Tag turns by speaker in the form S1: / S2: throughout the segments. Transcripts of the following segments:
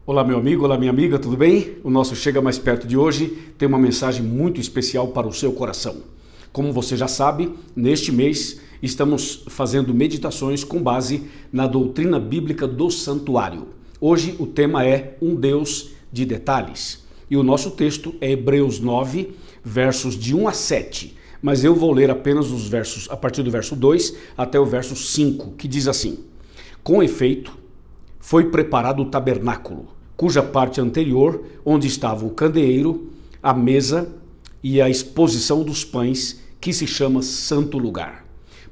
S1: Olá meu amigo, olá minha amiga, tudo bem? O nosso Chega Mais Perto de hoje tem uma mensagem muito especial para o seu coração. Como você já sabe, neste mês estamos fazendo meditações com base na doutrina bíblica do santuário. Hoje o tema é um Deus de detalhes e o nosso texto é Hebreus 9, versos de 1 a 7, mas eu vou ler apenas os versos a partir do verso 2 até o verso 5, que diz assim: Com efeito, foi preparado o tabernáculo, cuja parte anterior, onde estava o candeeiro, a mesa e a exposição dos pães, que se chama Santo Lugar.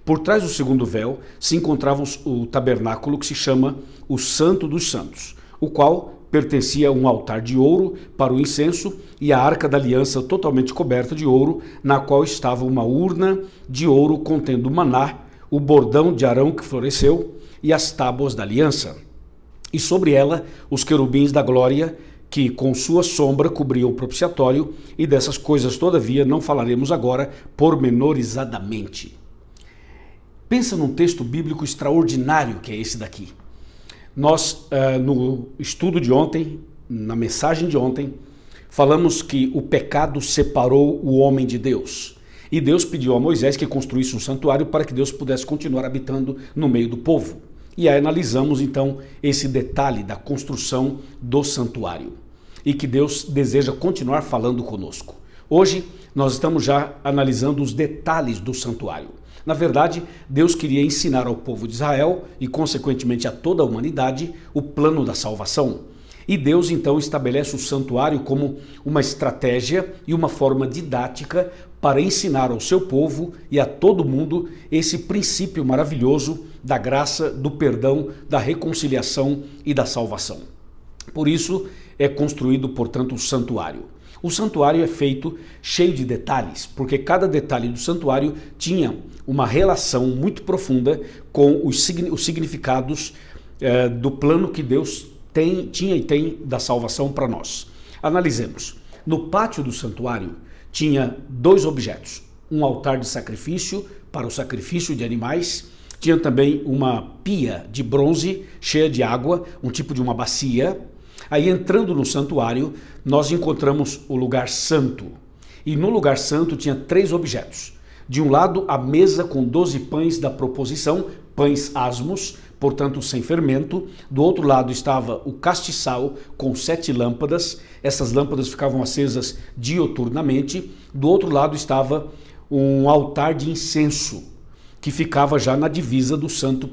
S1: Por trás do segundo véu se encontrava o tabernáculo, que se chama o Santo dos Santos, o qual pertencia a um altar de ouro para o incenso e a arca da aliança totalmente coberta de ouro, na qual estava uma urna de ouro contendo maná, o bordão de Arão que floresceu e as tábuas da aliança. E sobre ela os querubins da glória, que com sua sombra cobriam o propiciatório, e dessas coisas todavia não falaremos agora pormenorizadamente. Pensa num texto bíblico extraordinário que é esse daqui. Nós, no estudo de ontem, na mensagem de ontem, falamos que o pecado separou o homem de Deus. E Deus pediu a Moisés que construísse um santuário para que Deus pudesse continuar habitando no meio do povo. E aí analisamos então esse detalhe da construção do santuário e que Deus deseja continuar falando conosco. Hoje nós estamos já analisando os detalhes do santuário. Na verdade, Deus queria ensinar ao povo de Israel e consequentemente a toda a humanidade o plano da salvação. E Deus então estabelece o santuário como uma estratégia e uma forma didática para ensinar ao seu povo e a todo mundo esse princípio maravilhoso da graça, do perdão, da reconciliação e da salvação. Por isso é construído, portanto, o santuário. O santuário é feito cheio de detalhes, porque cada detalhe do santuário tinha uma relação muito profunda com os significados do plano que Deus tinha e tem da salvação para nós. Analisemos. No pátio do santuário tinha dois objetos: um altar de sacrifício para o sacrifício de animais, tinha também uma pia de bronze cheia de água, um tipo de uma bacia. Aí, entrando no santuário, nós encontramos o lugar santo. E no lugar santo tinha três objetos. De um lado, a mesa com 12 pães da proposição, pães asmos, portanto sem fermento. Do outro lado estava o castiçal com 7 lâmpadas. Essas lâmpadas ficavam acesas dioturnamente. Do outro lado estava um altar de incenso, que ficava já na divisa do santo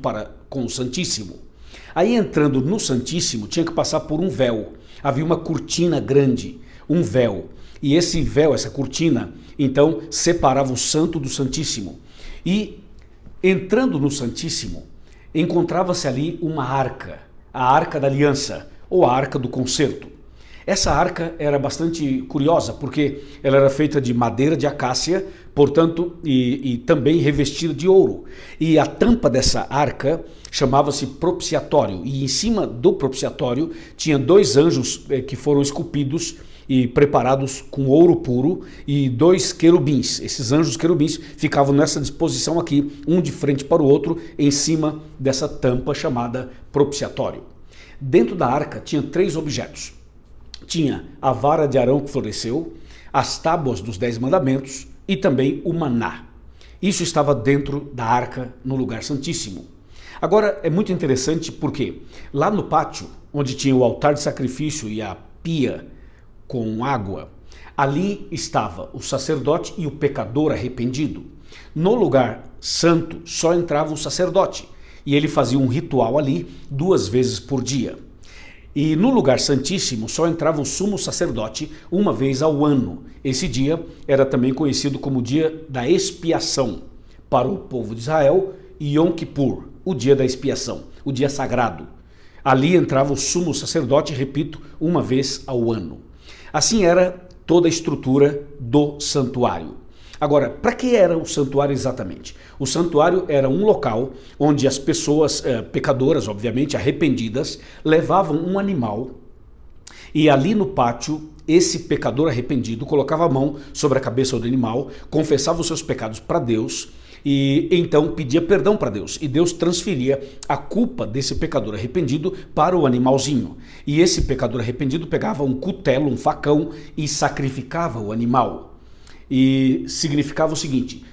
S1: com o Santíssimo. Aí, entrando no Santíssimo, tinha que passar por um véu. Havia uma cortina grande, um véu. E esse véu, essa cortina, então separava o santo do Santíssimo. E entrando no Santíssimo, encontrava-se ali uma arca, a Arca da Aliança, ou a Arca do Concerto. Essa arca era bastante curiosa, porque ela era feita de madeira de acácia, portanto, e também revestida de ouro. E a tampa dessa arca chamava-se propiciatório, e em cima do propiciatório tinha dois anjos que foram esculpidos e preparados com ouro puro, e dois querubins. Esses anjos querubins ficavam nessa disposição aqui, um de frente para o outro, em cima dessa tampa chamada propiciatório. Dentro da arca tinha três objetos. Tinha a vara de Arão que floresceu, as tábuas dos 10 mandamentos e também o maná. Isso estava dentro da arca, no lugar santíssimo. Agora é muito interessante porque lá no pátio, onde tinha o altar de sacrifício e a pia com água, ali estava o sacerdote e o pecador arrependido. No lugar santo só entrava o sacerdote e ele fazia um ritual ali 2 vezes por dia. E no lugar santíssimo só entrava o sumo sacerdote uma vez ao ano. Esse dia era também conhecido como o dia da expiação para o povo de Israel, e Yom Kippur, o dia da expiação, o dia sagrado. Ali entrava o sumo sacerdote, repito, uma vez ao ano. Assim era toda a estrutura do santuário. Agora, para que era o santuário exatamente? O santuário era um local onde as pessoas pecadoras, obviamente, arrependidas, levavam um animal e ali no pátio esse pecador arrependido colocava a mão sobre a cabeça do animal, confessava os seus pecados para Deus e então pedia perdão para Deus, e Deus transferia a culpa desse pecador arrependido para o animalzinho. E esse pecador arrependido pegava um cutelo, um facão e sacrificava o animal. E significava o seguinte: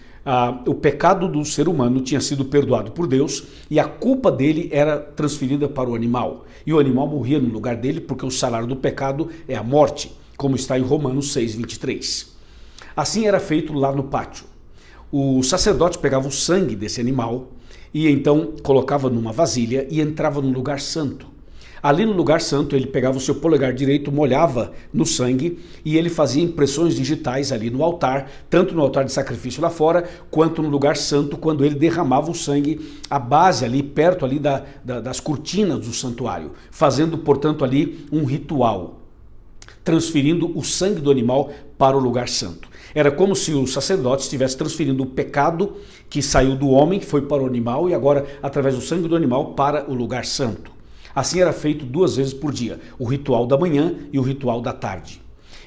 S1: o pecado do ser humano tinha sido perdoado por Deus e a culpa dele era transferida para o animal. E o animal morria no lugar dele, porque o salário do pecado é a morte, como está em Romanos 6:23. Assim era feito lá no pátio. O sacerdote pegava o sangue desse animal e então colocava numa vasilha e entrava no lugar santo. Ali no lugar santo ele pegava o seu polegar direito, molhava no sangue e ele fazia impressões digitais ali no altar, tanto no altar de sacrifício lá fora, quanto no lugar santo, quando ele derramava o sangue, a base ali, perto ali das cortinas do santuário, fazendo, portanto, ali um ritual, transferindo o sangue do animal para o lugar santo. Era como se o sacerdote estivesse transferindo o pecado que saiu do homem, que foi para o animal, e agora, através do sangue do animal, para o lugar santo. Assim era feito 2 vezes por dia, o ritual da manhã e o ritual da tarde.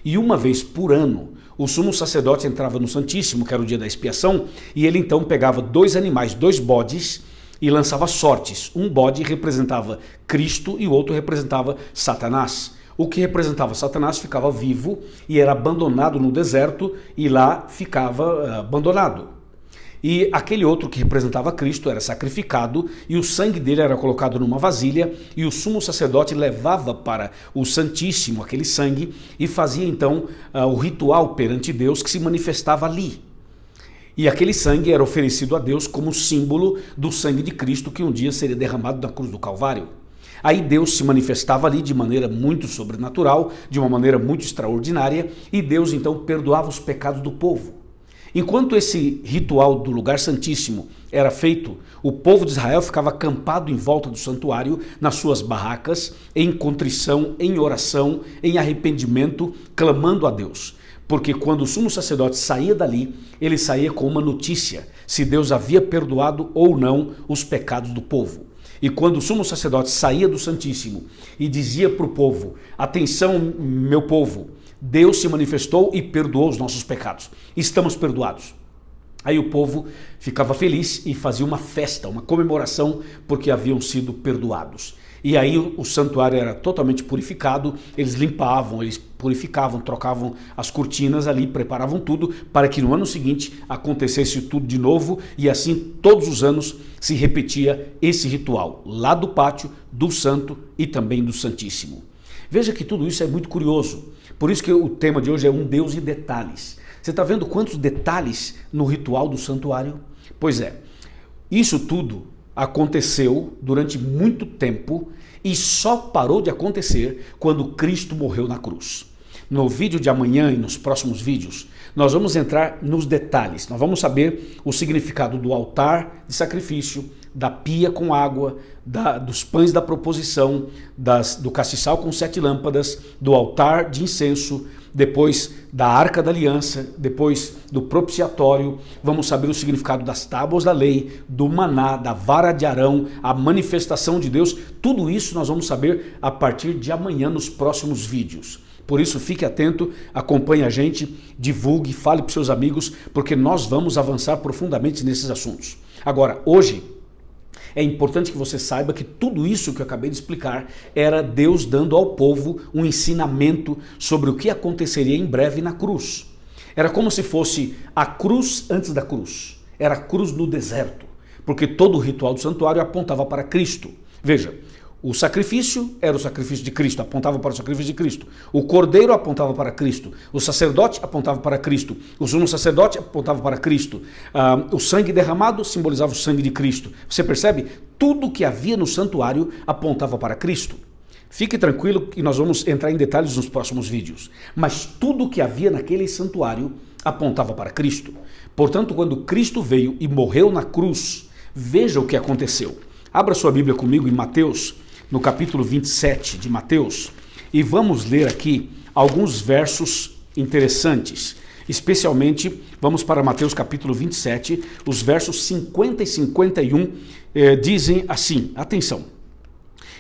S1: E 1 vez por ano, o sumo sacerdote entrava no Santíssimo, que era o dia da expiação, e ele então pegava 2 animais, 2 bodes, e lançava sortes. Um bode representava Cristo e o outro representava Satanás. O que representava Satanás ficava vivo e era abandonado no deserto e lá ficava abandonado. E aquele outro que representava Cristo era sacrificado e o sangue dele era colocado numa vasilha e o sumo sacerdote levava para o Santíssimo aquele sangue e fazia então o ritual perante Deus que se manifestava ali. E aquele sangue era oferecido a Deus como símbolo do sangue de Cristo que um dia seria derramado na cruz do Calvário. Aí Deus se manifestava ali de maneira muito sobrenatural, de uma maneira muito extraordinária, e Deus então perdoava os pecados do povo. Enquanto esse ritual do lugar santíssimo era feito, o povo de Israel ficava acampado em volta do santuário, nas suas barracas, em contrição, em oração, em arrependimento, clamando a Deus. Porque quando o sumo sacerdote saía dali, ele saía com uma notícia, se Deus havia perdoado ou não os pecados do povo. E quando o sumo sacerdote saía do Santíssimo e dizia para o povo: atenção, meu povo, Deus se manifestou e perdoou os nossos pecados, estamos perdoados. Aí o povo ficava feliz e fazia uma festa, uma comemoração, porque haviam sido perdoados. E aí o santuário era totalmente purificado, eles limpavam, eles purificavam, trocavam as cortinas ali, preparavam tudo para que no ano seguinte acontecesse tudo de novo, e assim todos os anos se repetia esse ritual, lá do pátio, do santo e também do Santíssimo. Veja que tudo isso é muito curioso, por isso que o tema de hoje é um Deus e detalhes. Você está vendo quantos detalhes no ritual do santuário? Pois é, isso tudo aconteceu durante muito tempo e só parou de acontecer quando Cristo morreu na cruz. No vídeo de amanhã e nos próximos vídeos, nós vamos entrar nos detalhes. Nós vamos saber o significado do altar de sacrifício, da pia com água, dos pães da proposição, do castiçal com 7 lâmpadas, do altar de incenso, depois da Arca da Aliança, depois do propiciatório. Vamos saber o significado das tábuas da lei, do maná, da vara de Arão, a manifestação de Deus. Tudo isso nós vamos saber a partir de amanhã nos próximos vídeos. Por isso, fique atento, acompanhe a gente, divulgue, fale para os seus amigos, porque nós vamos avançar profundamente nesses assuntos. Agora, hoje, é importante que você saiba que tudo isso que eu acabei de explicar era Deus dando ao povo um ensinamento sobre o que aconteceria em breve na cruz. Era como se fosse a cruz antes da cruz. Era a cruz no deserto, porque todo o ritual do santuário apontava para Cristo. Veja, o sacrifício era o sacrifício de Cristo, apontava para o sacrifício de Cristo. O cordeiro apontava para Cristo. O sacerdote apontava para Cristo. O sumo sacerdote apontava para Cristo. O sangue derramado simbolizava o sangue de Cristo. Você percebe? Tudo que havia no santuário apontava para Cristo. Fique tranquilo que nós vamos entrar em detalhes nos próximos vídeos. Mas tudo que havia naquele santuário apontava para Cristo. Portanto, quando Cristo veio e morreu na cruz, veja o que aconteceu. Abra sua Bíblia comigo em Mateus, no capítulo 27 de Mateus, e vamos ler aqui alguns versos interessantes. Especialmente, vamos para Mateus capítulo 27, os versos 50 e 51 dizem assim, atenção.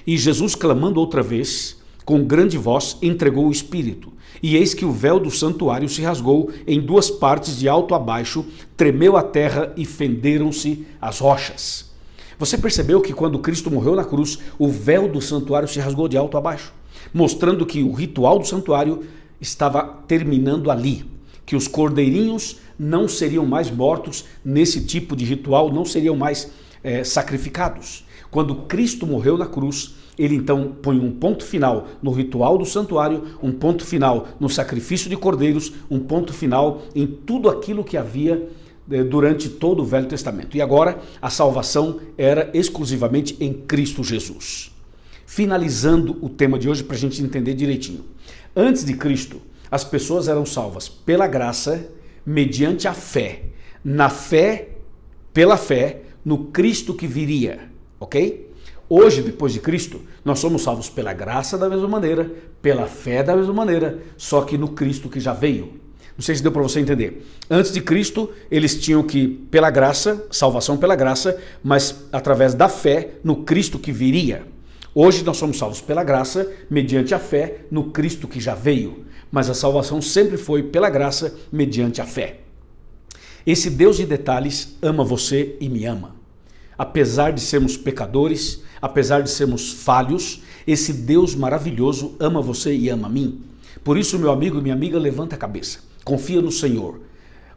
S1: E Jesus, clamando outra vez, com grande voz entregou o Espírito. E eis que o véu do santuário se rasgou em duas partes de alto a baixo, tremeu a terra e fenderam-se as rochas. Você percebeu que quando Cristo morreu na cruz, o véu do santuário se rasgou de alto a baixo, mostrando que o ritual do santuário estava terminando ali, que os cordeirinhos não seriam mais mortos nesse tipo de ritual, não seriam mais sacrificados. Quando Cristo morreu na cruz, ele então põe um ponto final no ritual do santuário, um ponto final no sacrifício de cordeiros, um ponto final em tudo aquilo que havia durante todo o Velho Testamento. E agora a salvação era exclusivamente em Cristo Jesus. Finalizando o tema de hoje para a gente entender direitinho. Antes de Cristo, as pessoas eram salvas pela graça, mediante a fé. Na fé, pela fé, no Cristo que viria, ok? Hoje, depois de Cristo, nós somos salvos pela graça da mesma maneira, pela fé da mesma maneira, só que no Cristo que já veio. Não sei se deu para você entender. Antes de Cristo, eles tinham que, pela graça, salvação pela graça, mas através da fé no Cristo que viria. Hoje nós somos salvos pela graça, mediante a fé no Cristo que já veio. Mas a salvação sempre foi pela graça, mediante a fé. Esse Deus de detalhes ama você e me ama. Apesar de sermos pecadores, apesar de sermos falhos, esse Deus maravilhoso ama você e ama a mim. Por isso, meu amigo e minha amiga, levanta a cabeça, confia no Senhor,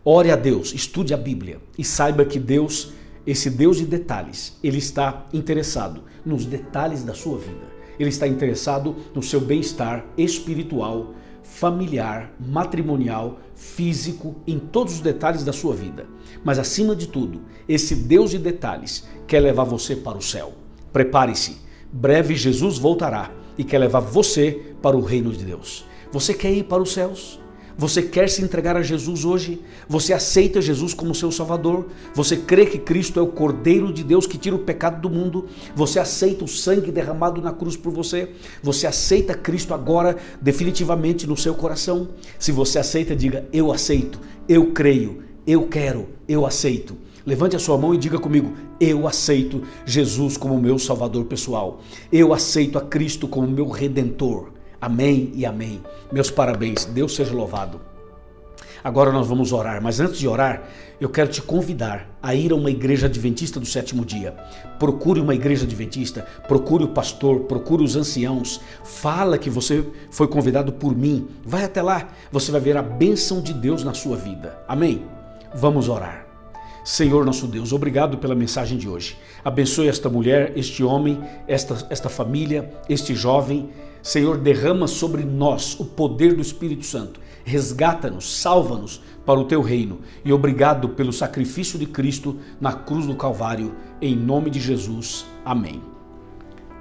S1: ore a Deus, estude a Bíblia e saiba que Deus, esse Deus de detalhes, Ele está interessado nos detalhes da sua vida. Ele está interessado no seu bem-estar espiritual, familiar, matrimonial, físico, em todos os detalhes da sua vida. Mas acima de tudo, esse Deus de detalhes quer levar você para o céu. Prepare-se, breve Jesus voltará e quer levar você para o reino de Deus. Você quer ir para os céus? Você quer se entregar a Jesus hoje? Você aceita Jesus como seu Salvador? Você crê que Cristo é o Cordeiro de Deus que tira o pecado do mundo? Você aceita o sangue derramado na cruz por você? Você aceita Cristo agora definitivamente no seu coração? Se você aceita, diga: eu aceito, eu creio, eu quero, eu aceito. Levante a sua mão e diga comigo: eu aceito Jesus como meu Salvador pessoal. Eu aceito a Cristo como meu Redentor. Amém e amém. Meus parabéns, Deus seja louvado. Agora nós vamos orar, mas antes de orar, eu quero te convidar a ir a uma igreja adventista do sétimo dia. Procure uma igreja adventista, procure o pastor, procure os anciãos, fala que você foi convidado por mim, vai até lá, você vai ver a bênção de Deus na sua vida. Amém? Vamos orar. Senhor nosso Deus, obrigado pela mensagem de hoje. Abençoe esta mulher, este homem, esta família, este jovem. Senhor, derrama sobre nós o poder do Espírito Santo. Resgata-nos, salva-nos para o teu reino. E obrigado pelo sacrifício de Cristo na cruz do Calvário. Em nome de Jesus. Amém.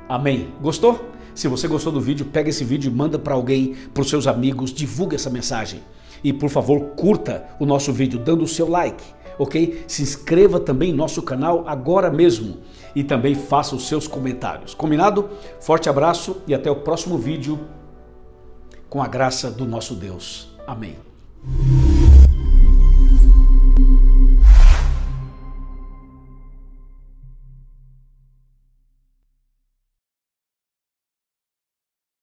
S1: Amém. Gostou? Se você gostou do vídeo, pega esse vídeo e manda para alguém, para os seus amigos, divulga essa mensagem. E por favor, curta o nosso vídeo dando o seu like. Ok? Se inscreva também em nosso canal agora mesmo e também faça os seus comentários. Combinado? Forte abraço e até o próximo vídeo com a graça do nosso Deus. Amém.